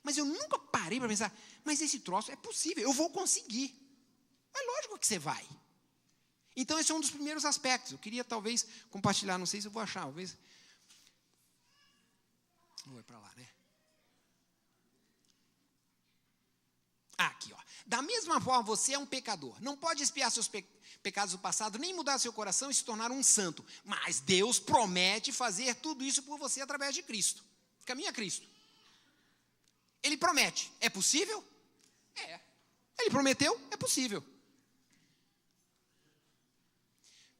Mas eu nunca parei para pensar, mas esse troço é possível, eu vou conseguir. É lógico que você vai. Então, esse é um dos primeiros aspectos. Eu queria, talvez, compartilhar, não sei se eu vou achar, talvez... Não vai para lá, né? Aqui, ó. Da mesma forma, você é um pecador. Não pode expiar seus pecados do passado, nem mudar seu coração e se tornar um santo. Mas Deus promete fazer tudo isso por você através de Cristo. Caminha Cristo. Ele promete. É possível? É. Ele prometeu? É possível.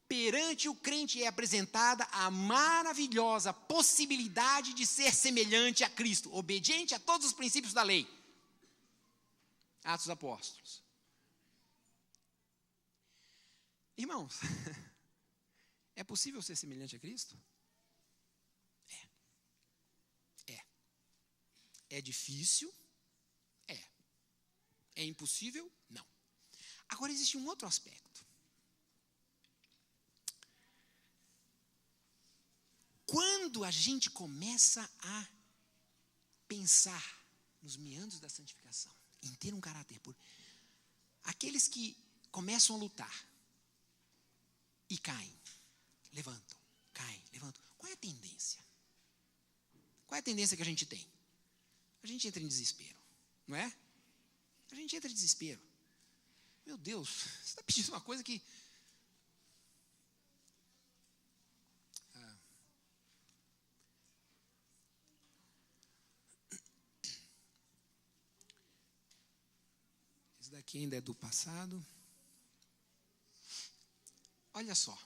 Perante o crente é apresentada a maravilhosa possibilidade de ser semelhante a Cristo, obediente a todos os princípios da lei. Atos dos Apóstolos. Irmãos, é possível ser semelhante a Cristo? É. É difícil? É. É impossível? Não. Agora existe um outro aspecto. Quando a gente começa a pensar nos meandros da santificação, em ter um caráter puro, aqueles que começam a lutar e caem, levantam, caem, levantam. Qual é a tendência? Qual é a tendência que a gente tem? A gente entra em desespero, não é? A gente entra em desespero. Meu Deus, você está pedindo uma coisa que... Esse daqui ainda é do passado. Olha só,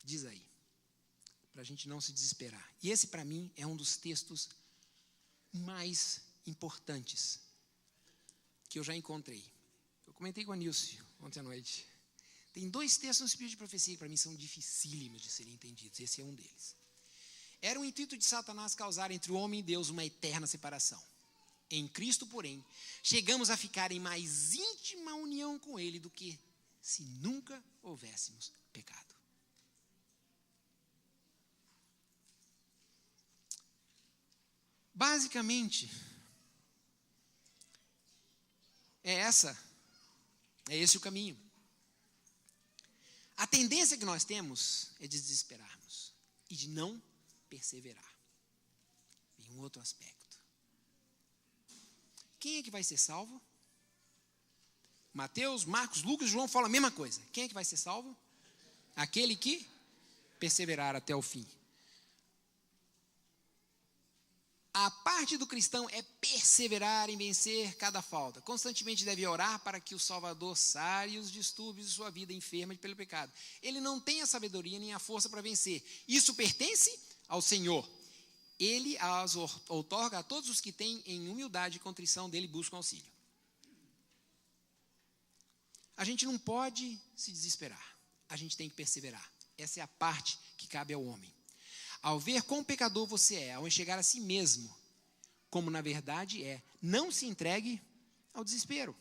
diz aí, para a gente não se desesperar. E esse, para mim, é um dos textos mais importantes que eu já encontrei. Eu comentei com a Nilce ontem à noite. Tem 2 textos no Espírito de Profecia que, para mim, são dificílimos de serem entendidos. Esse é um deles. Era o intuito de Satanás causar entre o homem e Deus uma eterna separação. Em Cristo, porém, chegamos a ficar em mais íntima união com Ele do que se nunca houvéssemos pecado. Basicamente, é esse o caminho. A tendência que nós temos é de desesperarmos e de não perseverar. Em um outro aspecto. Quem é que vai ser salvo? Mateus, Marcos, Lucas e João falam a mesma coisa. Quem é que vai ser salvo? Aquele que perseverar até o fim. A parte do cristão é perseverar em vencer cada falta. Constantemente deve orar para que o Salvador sare os distúrbios de sua vida enferma pelo pecado. Ele não tem a sabedoria nem a força para vencer. Isso pertence ao Senhor. Ele as outorga a todos os que têm em humildade e contrição dele buscam auxílio. A gente não pode se desesperar. A gente tem que perseverar. Essa é a parte que cabe ao homem. Ao ver quão pecador você é, ao enxergar a si mesmo, como na verdade é, não se entregue ao desespero.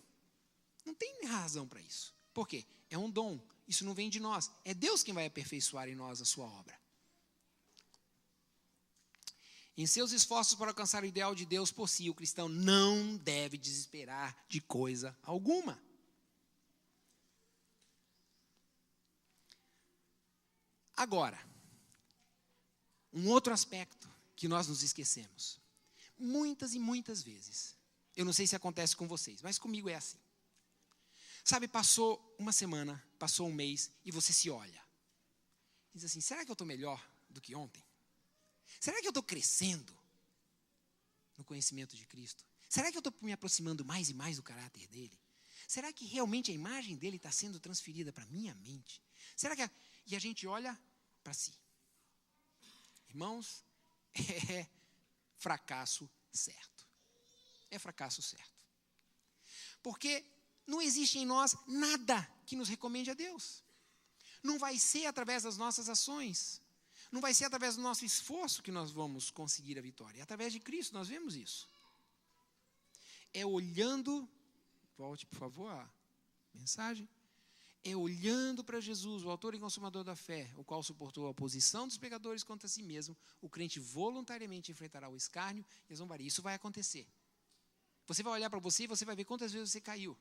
Não tem razão para isso. Por quê? É um dom. Isso não vem de nós. É Deus quem vai aperfeiçoar em nós a sua obra. Em seus esforços para alcançar o ideal de Deus por si, o cristão não deve desesperar de coisa alguma. Agora, um outro aspecto que nós nos esquecemos. Muitas e muitas vezes. Eu não sei se acontece com vocês, mas comigo é assim. Sabe, passou uma semana, passou um mês e você se olha. Diz assim, será que eu estou melhor do que ontem? Será que eu estou crescendo no conhecimento de Cristo? Será que eu estou me aproximando mais e mais do caráter dele? Será que realmente a imagem dele está sendo transferida para a minha mente? Será que... E a gente olha para si. Irmãos, é fracasso certo. É fracasso certo. Porque não existe em nós nada que nos recomende a Deus. Não vai ser através das nossas ações. Não vai ser através do nosso esforço que nós vamos conseguir a vitória. É através de Cristo, nós vemos isso. É olhando, volte por favor a mensagem. É olhando para Jesus, o autor e consumador da fé, o qual suportou a oposição dos pecadores contra si mesmo, o crente voluntariamente enfrentará o escárnio e a zombaria. Isso vai acontecer. Você vai olhar para você e você vai ver quantas vezes você caiu.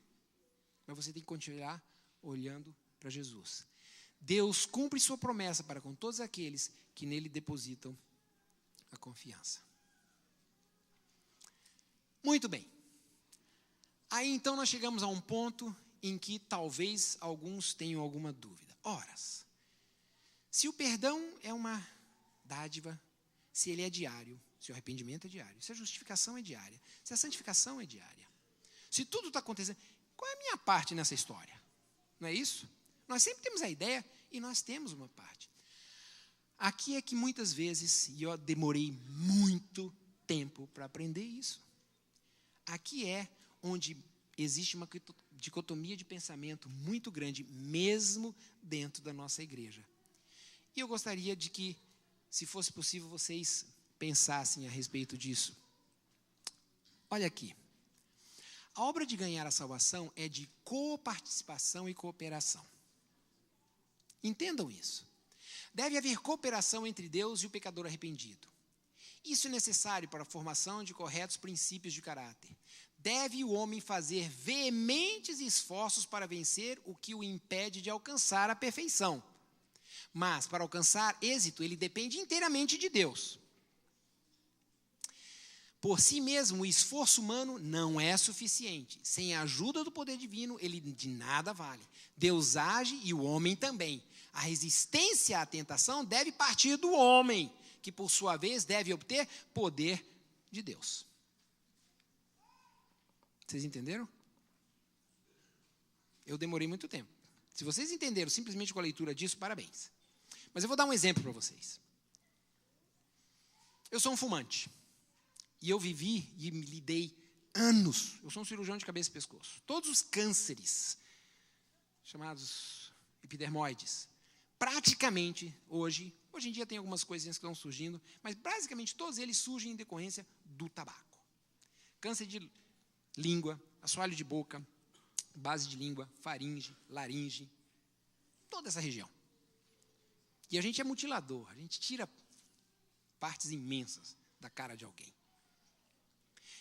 Mas você tem que continuar olhando para Jesus. Deus cumpre sua promessa para com todos aqueles que nele depositam a confiança. Muito bem. Aí então nós chegamos a um ponto em que talvez alguns tenham alguma dúvida. Ora, se o perdão é uma dádiva, se ele é diário, se o arrependimento é diário, se a justificação é diária, se a santificação é diária, se tudo está acontecendo, qual é a minha parte nessa história? Não é isso? Nós sempre temos a ideia e nós temos uma parte. Aqui é que muitas vezes, e eu demorei muito tempo para aprender isso, aqui é onde existe uma dicotomia de pensamento muito grande, mesmo dentro da nossa igreja. E eu gostaria de que, se fosse possível, vocês pensassem a respeito disso. Olha aqui. A obra de ganhar a salvação é de coparticipação e cooperação. Entendam isso. Deve haver cooperação entre Deus e o pecador arrependido. Isso é necessário para a formação de corretos princípios de caráter. Deve o homem fazer veementes esforços para vencer o que o impede de alcançar a perfeição. Mas, para alcançar êxito, ele depende inteiramente de Deus. Por si mesmo, o esforço humano não é suficiente. Sem a ajuda do poder divino, ele de nada vale. Deus age e o homem também. A resistência à tentação deve partir do homem, que por sua vez deve obter poder de Deus. Vocês entenderam? Eu demorei muito tempo. Se vocês entenderam simplesmente com a leitura disso, parabéns. Mas eu vou dar um exemplo para vocês. Eu sou um fumante. E eu vivi e me lidei anos. Eu sou um cirurgião de cabeça e pescoço. Todos os cânceres, chamados epidermoides, praticamente, hoje em dia tem algumas coisinhas que estão surgindo, mas basicamente todos eles surgem em decorrência do tabaco. Câncer de língua, assoalho de boca, base de língua, faringe, laringe, toda essa região. E a gente é mutilador, a gente tira partes imensas da cara de alguém.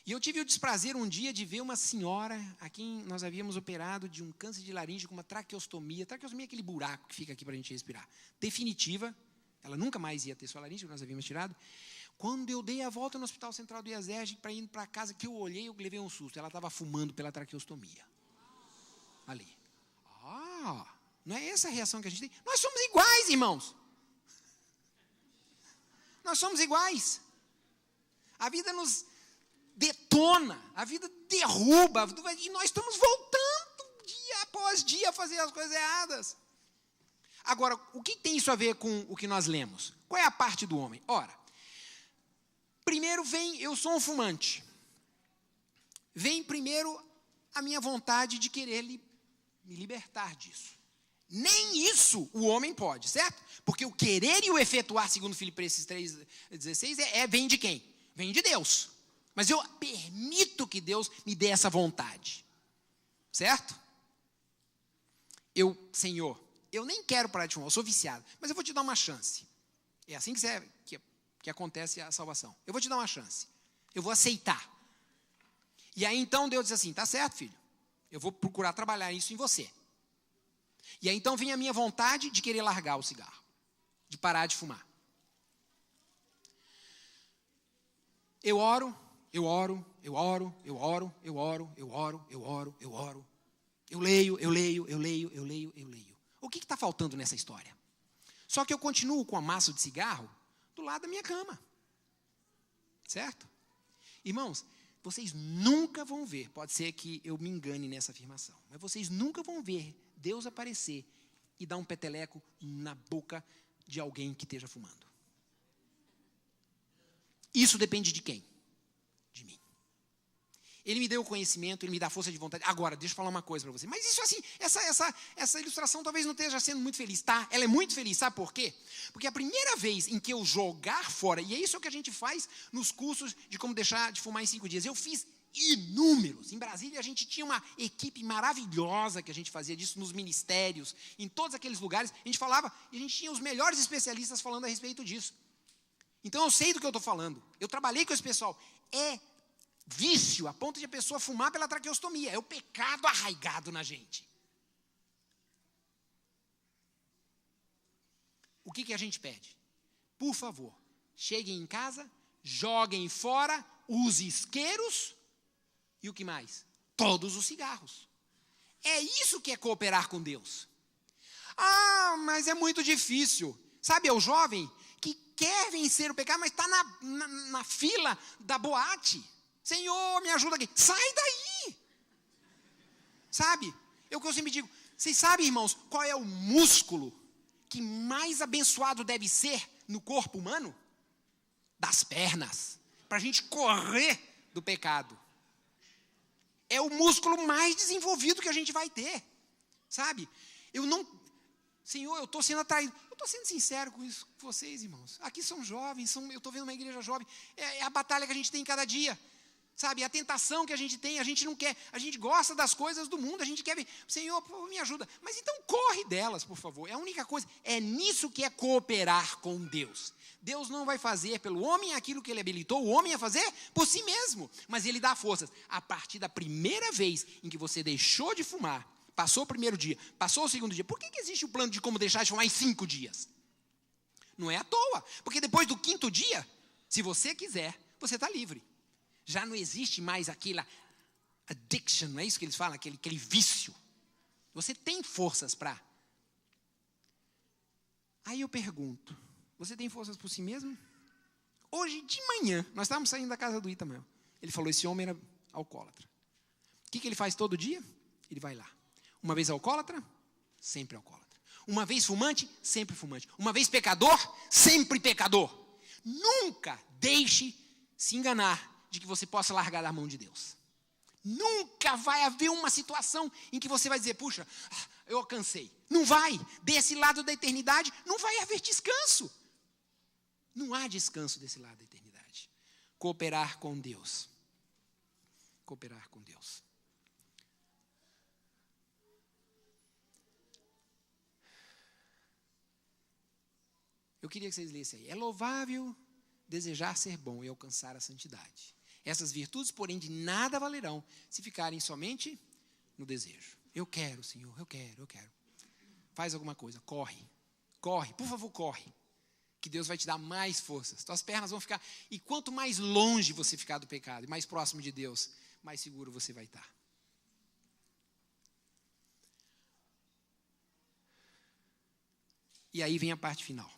E eu tive o desprazer um dia de ver uma senhora a quem nós havíamos operado de um câncer de laringe com uma traqueostomia. Traqueostomia é aquele buraco que fica aqui para a gente respirar. Definitiva, ela nunca mais ia ter sua laringe, que nós havíamos tirado. Quando eu dei a volta no Hospital Central do IASERJ para ir para casa, que eu olhei, eu levei um susto. Ela estava fumando pela traqueostomia. Ali. Não é essa a reação que a gente tem? Nós somos iguais, irmãos. Nós somos iguais. A vida nos detona, a vida derruba, e nós estamos voltando dia após dia a fazer as coisas erradas. Agora, o que tem isso a ver com o que nós lemos? Qual é a parte do homem? Ora, primeiro vem, eu sou um fumante. Vem primeiro a minha vontade de querer me libertar disso. Nem isso o homem pode, certo? Porque o querer e o efetuar, segundo Filipenses 3,16, vem de quem? Vem de Deus. Mas eu permito que Deus me dê essa vontade. Certo? Senhor, eu nem quero parar de fumar, eu sou viciado, mas eu vou te dar uma chance. É assim que acontece a salvação. Eu vou te dar uma chance. Eu vou aceitar. E aí então Deus diz assim, tá certo, filho. Eu vou procurar trabalhar isso em você. E aí então vem a minha vontade de querer largar o cigarro. De parar de fumar. Eu oro. Eu leio. O que está faltando nessa história? Só que eu continuo com a maço de cigarro do lado da minha cama. Certo? Irmãos, vocês nunca vão ver, pode ser que eu me engane nessa afirmação, mas vocês nunca vão ver Deus aparecer e dar um peteleco na boca de alguém que esteja fumando. Isso depende de quem? De mim. Ele me deu o conhecimento, ele me dá força de vontade. Agora, deixa eu falar uma coisa para você. Mas isso assim, essa ilustração talvez não esteja sendo muito feliz, tá? Ela é muito feliz, sabe por quê? Porque a primeira vez em que eu jogar fora, e é isso que a gente faz nos cursos de como deixar de fumar em 5 dias. Eu fiz inúmeros. Em Brasília a gente tinha uma equipe maravilhosa que a gente fazia disso nos ministérios, em todos aqueles lugares. A gente falava, e a gente tinha os melhores especialistas falando a respeito disso. Então eu sei do que eu estou falando. Eu trabalhei com esse pessoal. É vício a ponto de a pessoa fumar pela traqueostomia. É o pecado arraigado na gente. O que a gente pede? Por favor, cheguem em casa, joguem fora os isqueiros e o que mais? Todos os cigarros. É isso que é cooperar com Deus. Ah, mas é muito difícil. Sabe, é o jovem que quer vencer o pecado, mas está na fila da boate. Senhor, me ajuda aqui. Sai daí. Sabe? É o que eu sempre digo. Vocês sabem, irmãos, qual é o músculo que mais abençoado deve ser no corpo humano? Das pernas. Para a gente correr do pecado. É o músculo mais desenvolvido que a gente vai ter. Sabe? Senhor, eu estou sendo atraído. Eu estou sendo sincero com isso com vocês, irmãos. Aqui são jovens, eu estou vendo uma igreja jovem. É a batalha que a gente tem cada dia. Sabe, a tentação que a gente tem, a gente não quer, a gente gosta das coisas do mundo, a gente quer ver, Senhor, por favor, me ajuda. Mas então corre delas, por favor. É a única coisa, é nisso que é cooperar com Deus. Deus não vai fazer pelo homem aquilo que ele habilitou o homem a fazer por si mesmo, mas ele dá forças. A partir da primeira vez em que você deixou de fumar, passou o primeiro dia, passou o segundo dia, por que existe o plano de como deixar de fumar em 5 dias? Não é à toa, porque depois do 5º dia, se você quiser, você está livre. Já não existe mais aquela addiction, não é isso que eles falam? Aquele vício. Você tem forças para. Aí eu pergunto, você tem forças por si mesmo? Hoje de manhã, nós estávamos saindo da casa do Itamel. Ele falou, esse homem era alcoólatra. O que ele faz todo dia? Ele vai lá. Uma vez alcoólatra, sempre alcoólatra. Uma vez fumante, sempre fumante. Uma vez pecador, sempre pecador. Nunca deixe se enganar de que você possa largar da mão de Deus. Nunca vai haver uma situação em que você vai dizer, puxa, eu alcancei. Não vai. Desse lado da eternidade, não vai haver descanso. Não há descanso desse lado da eternidade. Cooperar com Deus. Cooperar com Deus. Eu queria que vocês lessem aí. É louvável desejar ser bom e alcançar a santidade. Essas virtudes, porém, de nada valerão se ficarem somente no desejo. Eu quero, Senhor, eu quero. Faz alguma coisa, corre, por favor, corre. Que Deus vai te dar mais forças. Tuas pernas vão ficar... E quanto mais longe você ficar do pecado e mais próximo de Deus, mais seguro você vai estar. E aí vem a parte final.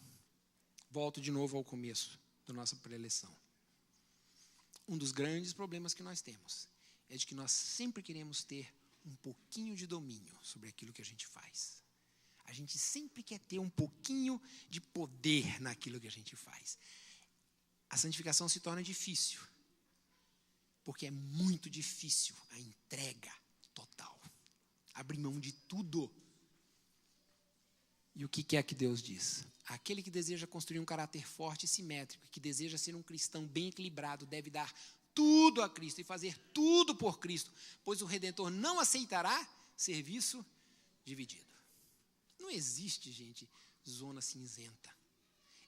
Volto de novo ao começo da nossa preleção. Um dos grandes problemas que nós temos é de que nós sempre queremos ter um pouquinho de domínio sobre aquilo que a gente faz. A gente sempre quer ter um pouquinho de poder naquilo que a gente faz. A santificação se torna difícil, porque é muito difícil a entrega total. Abrir mão de tudo. E o que é que Deus diz? Aquele que deseja construir um caráter forte e simétrico, que deseja ser um cristão bem equilibrado, deve dar tudo a Cristo e fazer tudo por Cristo, pois o Redentor não aceitará serviço dividido. Não existe, gente, zona cinzenta.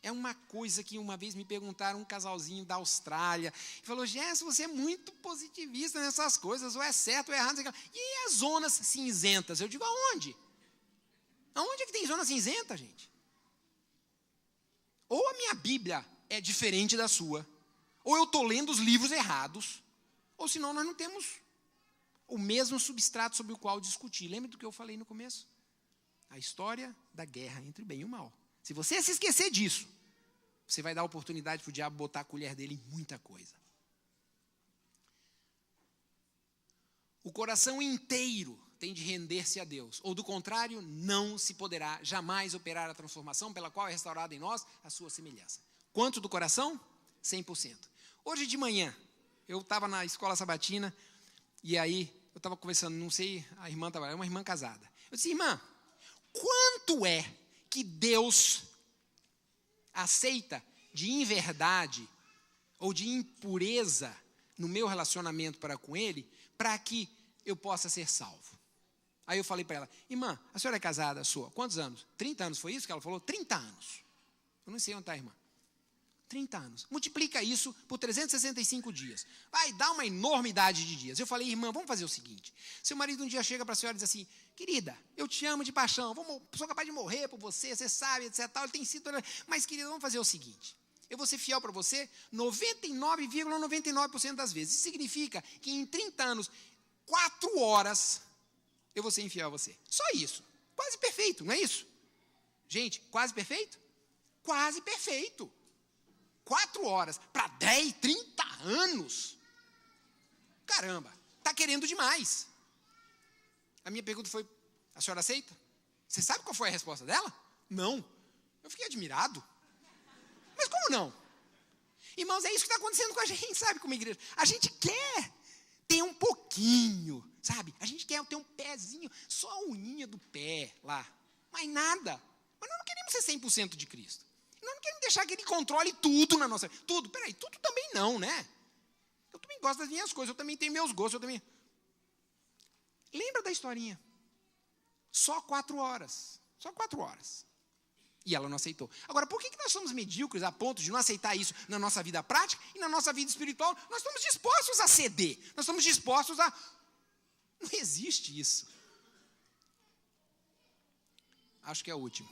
É uma coisa que uma vez me perguntaram, um casalzinho da Austrália, e falou, Gerson, você é muito positivista nessas coisas, ou é certo ou é errado. E as zonas cinzentas? Eu digo, aonde? Aonde é que tem zona cinzenta, gente? Ou a minha Bíblia é diferente da sua, ou eu estou lendo os livros errados, ou senão nós não temos o mesmo substrato sobre o qual discutir. Lembra do que eu falei no começo? A história da guerra entre o bem e o mal. Se você se esquecer disso, você vai dar oportunidade para o diabo botar a colher dele em muita coisa. O coração inteiro tem de render-se a Deus, ou do contrário, não se poderá jamais operar a transformação pela qual é restaurada em nós a sua semelhança. Quanto do coração? 100%. Hoje de manhã, eu estava na escola sabatina, e aí eu estava conversando, não sei, a irmã estava, é uma irmã casada. Eu disse, irmã, quanto é que Deus aceita de inverdade ou de impureza no meu relacionamento para com Ele, para que eu possa ser salvo? Aí eu falei para ela, irmã, a senhora é casada sua? Quantos anos? 30 anos, foi isso que ela falou? 30 anos. Eu não sei onde está a irmã. 30 anos. Multiplica isso por 365 dias. Vai dar uma enormidade de dias. Eu falei, irmã, vamos fazer o seguinte. Seu marido um dia chega para a senhora e diz assim, querida, eu te amo de paixão, sou capaz de morrer por você, você sabe, etc. Ele tem sido... Mas, querida, vamos fazer o seguinte. Eu vou ser fiel para você 99,99% das vezes. Isso significa que em 30 anos, 4 horas... eu vou ser infiel a você. Só isso. Quase perfeito, não é isso? Gente, quase perfeito? Quase perfeito. 4 horas para 10, 30 anos. Caramba, está querendo demais. A minha pergunta foi, a senhora aceita? Você sabe qual foi a resposta dela? Não. Eu fiquei admirado. Mas como não? Irmãos, é isso que está acontecendo com a gente, sabe, como igreja. A gente quer ter um pouquinho, sabe? A gente quer ter um pezinho, só a uninha do pé lá. Mais nada. Mas nós não queremos ser 100% de Cristo. Nós não queremos deixar que Ele controle tudo na nossa vida. Tudo, peraí, tudo também não, né? Eu também gosto das minhas coisas, eu também tenho meus gostos, eu também... Lembra da historinha? Só 4 horas. Só 4 horas. E ela não aceitou. Agora, por que nós somos medíocres a ponto de não aceitar isso na nossa vida prática e na nossa vida espiritual? Nós estamos dispostos a ceder. Nós estamos dispostos a... Não existe isso. Acho que é o último.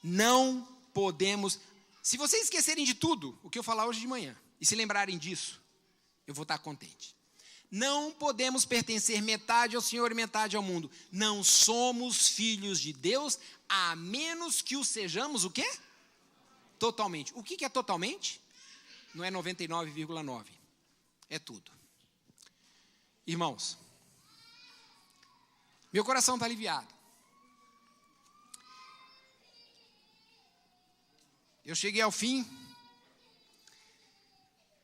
Não podemos... Se vocês esquecerem de tudo o que eu falar hoje de manhã e se lembrarem disso, eu vou estar contente. Não podemos pertencer metade ao Senhor e metade ao mundo. Não somos filhos de Deus, a menos que o sejamos o quê? Totalmente. O que é totalmente? Não é 99,9. É tudo. Irmãos, meu coração está aliviado. Eu cheguei ao fim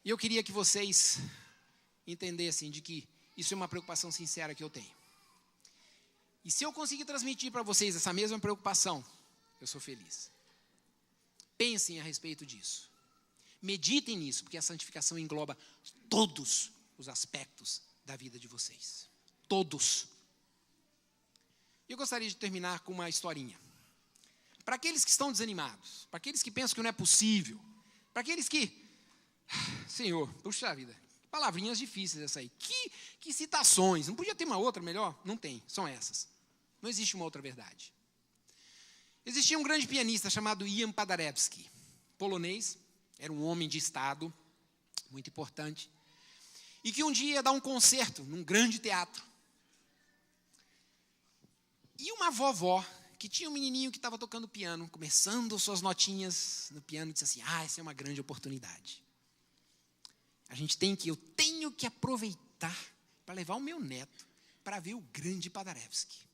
e eu queria que vocês entender assim, de que isso é uma preocupação sincera que eu tenho. E se eu conseguir transmitir para vocês essa mesma preocupação, eu sou feliz. Pensem a respeito disso. Meditem nisso, porque a santificação engloba todos os aspectos da vida de vocês. Todos. Eu gostaria de terminar com uma historinha. Para aqueles que estão desanimados, para aqueles que pensam que não é possível, para aqueles que... Senhor, puxa vida, palavrinhas difíceis essa aí. Que citações, não podia ter uma outra melhor? Não tem, são essas. Não existe uma outra verdade. Existia um grande pianista chamado Jan Paderewski, polonês, era um homem de Estado, muito importante, e que um dia ia dar um concerto num grande teatro. E uma vovó, que tinha um menininho que estava tocando piano, começando suas notinhas no piano, disse assim, essa é uma grande oportunidade. Eu tenho que aproveitar para levar o meu neto para ver o grande Paderewski.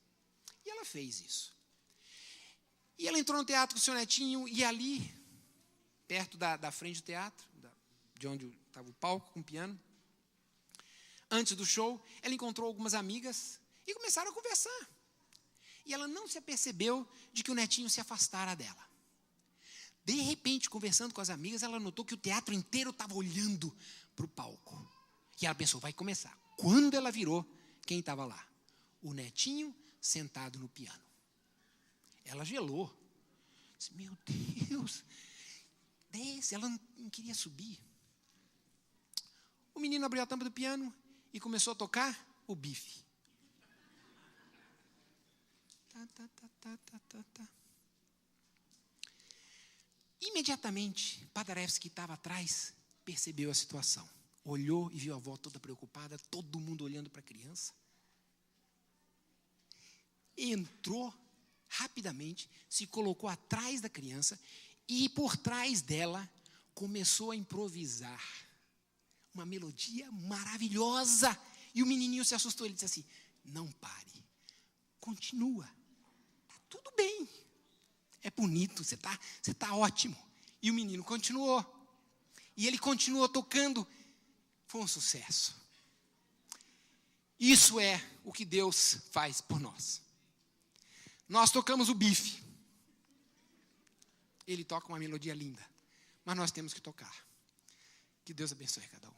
E ela fez isso. E ela entrou no teatro com o seu netinho, e ali, perto da frente do teatro, de onde estava o palco com o piano, antes do show, ela encontrou algumas amigas e começaram a conversar. E ela não se apercebeu de que o netinho se afastara dela. De repente, conversando com as amigas, ela notou que o teatro inteiro estava olhando para o palco. E ela pensou, vai começar. Quando ela virou, quem estava lá? O netinho sentado no piano. Ela gelou. Disse, meu Deus, desce. Ela não queria subir. O menino abriu a tampa do piano e começou a tocar o bife. Imediatamente, Paderewski, que estava atrás, percebeu a situação. Olhou e viu a avó toda preocupada, todo mundo olhando para a criança. Entrou rapidamente, se colocou atrás da criança e por trás dela começou a improvisar uma melodia maravilhosa. E o menininho se assustou, ele disse assim, não pare, continua, está tudo bem, é bonito, você tá ótimo. E o menino continuou, e ele continuou tocando, foi um sucesso. Isso é o que Deus faz por nós. Nós tocamos o bife, ele toca uma melodia linda, mas nós temos que tocar. Que Deus abençoe cada um.